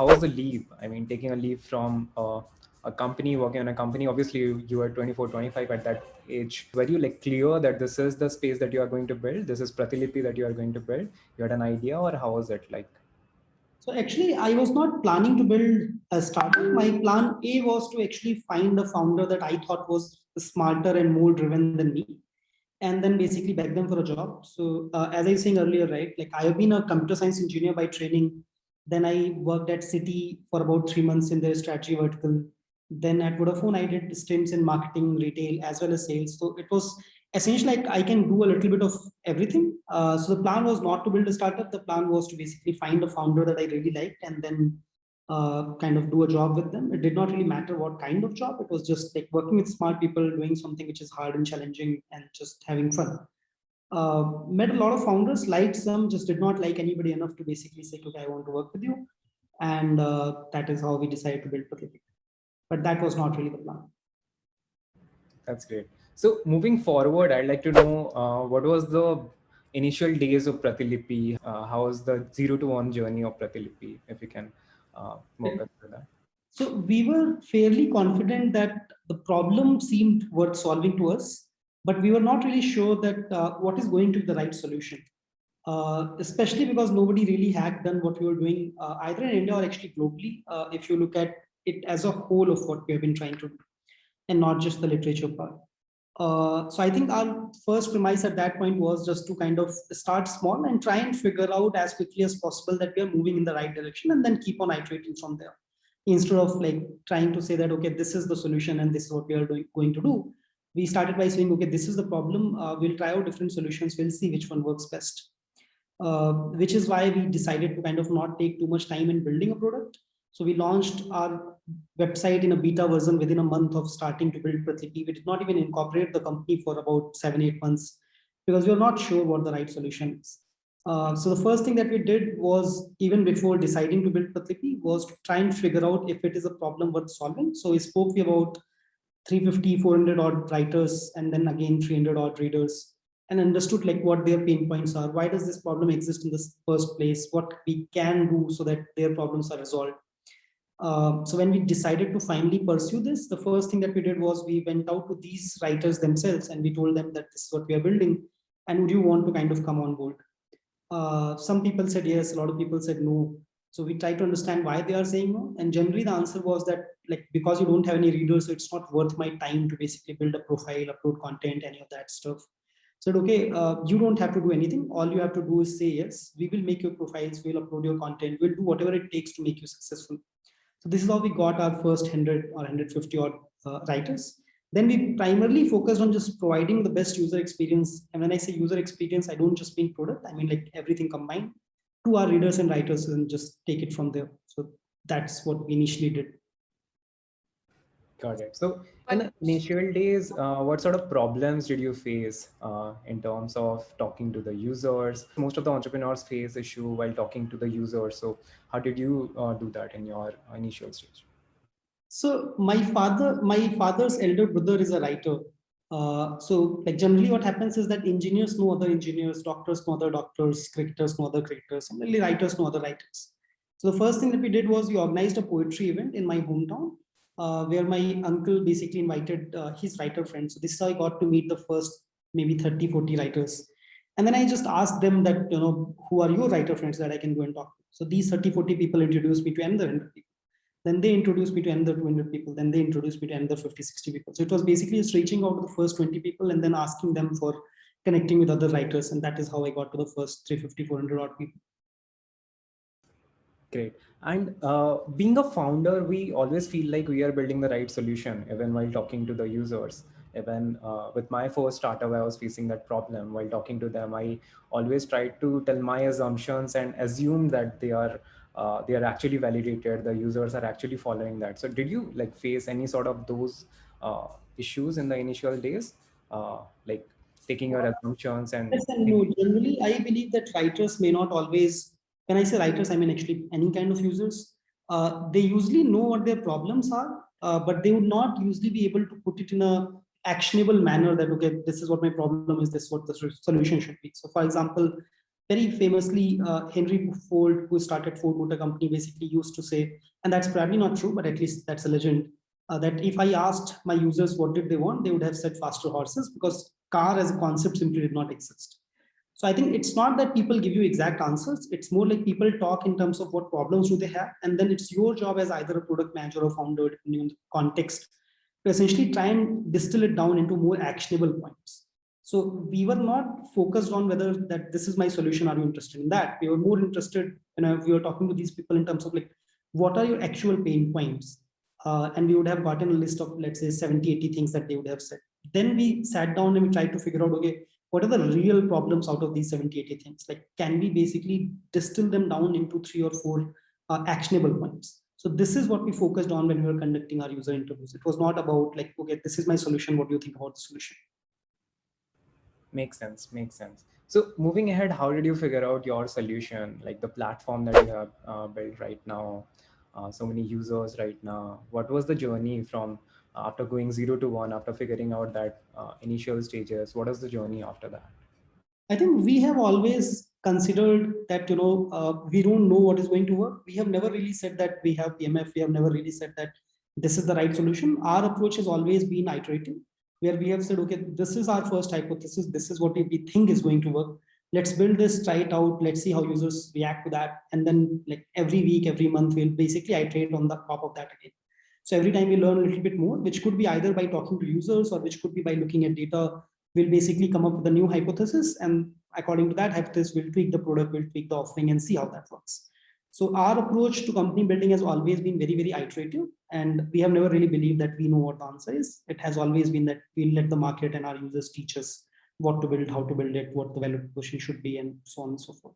how was the leap? I mean, taking a leap from a company, working on a company, obviously you were 24, 25 at that age. Were you like clear that this is the space that you are going to build? This is Pratilipi that you are going to build? You had an idea, or how was it like? So actually, I was not planning to build a startup. My plan A was to actually find a founder that I thought was smarter and more driven than me, and then basically beg them for a job. So as I was saying earlier, right, like I have been a computer science engineer by training. Then I worked at Citi for about 3 months in their strategy vertical. Then at Vodafone, I did stints in marketing, retail, as well as sales. So it was essentially like I can do a little bit of everything. So the plan was not to build a startup. The plan was to basically find a founder that I really liked and then kind of do a job with them. It did not really matter what kind of job. It was just like working with smart people, doing something which is hard and challenging, and just having fun. Met a lot of founders, liked some, just did not like anybody enough to basically say, okay, I want to work with you. And that is how we decided to build Pratilipi. But that was not really the plan. That's great. So moving forward, I'd like to know what was the initial days of Pratilipi? How was the 0 to 1 journey of Pratilipi, if you can walk us through that? So we were fairly confident that the problem seemed worth solving to us, but we were not really sure that what is going to be the right solution. Especially because nobody really had done what we were doing either in India or actually globally. If you look at it as a whole of what we have been trying to do, and not just the literature part. So I think our first premise at that point was just to kind of start small and try and figure out as quickly as possible that we are moving in the right direction, and then keep on iterating from there. Instead of like trying to say that, okay, this is the solution and this is what we are going to do. We started by saying, okay, this is the problem. We'll try out different solutions. We'll see which one works best. Which is why we decided to kind of not take too much time in building a product. So we launched our website in a beta version within a month of starting to build Pratilipi. We did not even incorporate the company for about 7-8 months because we were not sure what the right solution is. So the first thing that we did was, even before deciding to build Pratilipi, was to try and figure out if it is a problem worth solving. So we spoke about 350, 400 odd writers, and then again 300 odd readers, and understood like what their pain points are. Why does this problem exist in the first place? What we can do so that their problems are resolved. So when we decided to finally pursue this, the first thing that we did was we went out to these writers themselves and we told them that this is what we are building, and would you want to kind of come on board? Some people said yes, a lot of people said no. So we tried to understand why they are saying no, and generally the answer was that like because you don't have any readers, so it's not worth my time to basically build a profile, upload content, any of that stuff. Said, okay, you don't have to do anything. All you have to do is say yes. We will make your profiles, we'll upload your content, we'll do whatever it takes to make you successful. So this is how we got our first 100 or 150 odd writers. Then we primarily focused on just providing the best user experience. And when I say user experience, I don't just mean product. I mean like everything combined to our readers and writers, and just take it from there. So that's what we initially did. Got it. So in the initial days, what sort of problems did you face in terms of talking to the users? Most of the entrepreneurs face issue while talking to the users. So how did you do that in your initial stage? So my father's elder brother is a writer. So like generally what happens is that engineers know other engineers, doctors know other doctors, cricketers know other cricketers, and really writers know other writers. So the first thing that we did was we organized a poetry event in my hometown, where my uncle basically invited his writer friends. So this is how I got to meet the first maybe 30, 40 writers. And then I just asked them that, who are your writer friends that I can go and talk to? So these 30, 40 people introduced me to another 100 people. Then they introduced me to another 200 people. Then they introduced me to another 50, 60 people. So it was basically just reaching out to the first 20 people and then asking them for connecting with other writers. And that is how I got to the first 350, 400 odd people. Great. And being a founder, we always feel like we are building the right solution, even while talking to the users. Even with my first startup, I was facing that problem. While talking to them, I always tried to tell my assumptions and assume that they are actually validated. The users are actually following that. So did you like face any sort of those issues in the initial days, like taking your assumptions and? Yes and no. Generally, I believe that writers may not always, when I say writers, I mean actually any kind of users. They usually know what their problems are, but they would not usually be able to put it in a actionable manner that, okay, this is what my problem is, this is what the solution should be. So for example, very famously, Henry Ford, who started Ford Motor Company, basically used to say, and that's probably not true, but at least that's a legend, that if I asked my users what did they want, they would have said faster horses, because car as a concept simply did not exist. So I think it's not that people give you exact answers. It's more like people talk in terms of what problems do they have, and then it's your job as either a product manager or founder, depending on the context, to essentially try and distill it down into more actionable points. So we were not focused on whether that this is my solution. Are you interested in that? We were more interested, we were talking to these people in terms of like, what are your actual pain points? And we would have gotten a list of, let's say, 70, 80 things that they would have said. Then we sat down and we tried to figure out, okay, what are the real problems out of these 70, 80 things? Like, can we basically distill them down into 3 or 4 actionable points? So this is what we focused on when we were conducting our user interviews. It was not about like, okay, this is my solution. What do you think about the solution? Makes sense. Makes sense. So moving ahead, how did you figure out your solution, like the platform that you have built right now, so many users right now? What was the journey from after going 0 to 1, after figuring out that initial stages? What is the journey after that? I think we have always considered that, we don't know what is going to work. We have never really said that we have PMF. We have never really said that this is the right solution. Our approach has always been iterative, where we have said, okay, this is our first hypothesis. This is what we think is going to work. Let's build this, try it out. Let's see how users react to that. And then like every week, every month, we'll basically iterate on the top of that again. So every time we learn a little bit more, which could be either by talking to users or which could be by looking at data, we'll basically come up with a new hypothesis, and according to that hypothesis, we'll tweak the product, we'll tweak the offering, and see how that works. So our approach to company building has always been very, very iterative, and we have never really believed that we know what the answer is. It has always been that we'll let the market and our users teach us what to build, how to build it, what the value proposition should be, and so on and so forth.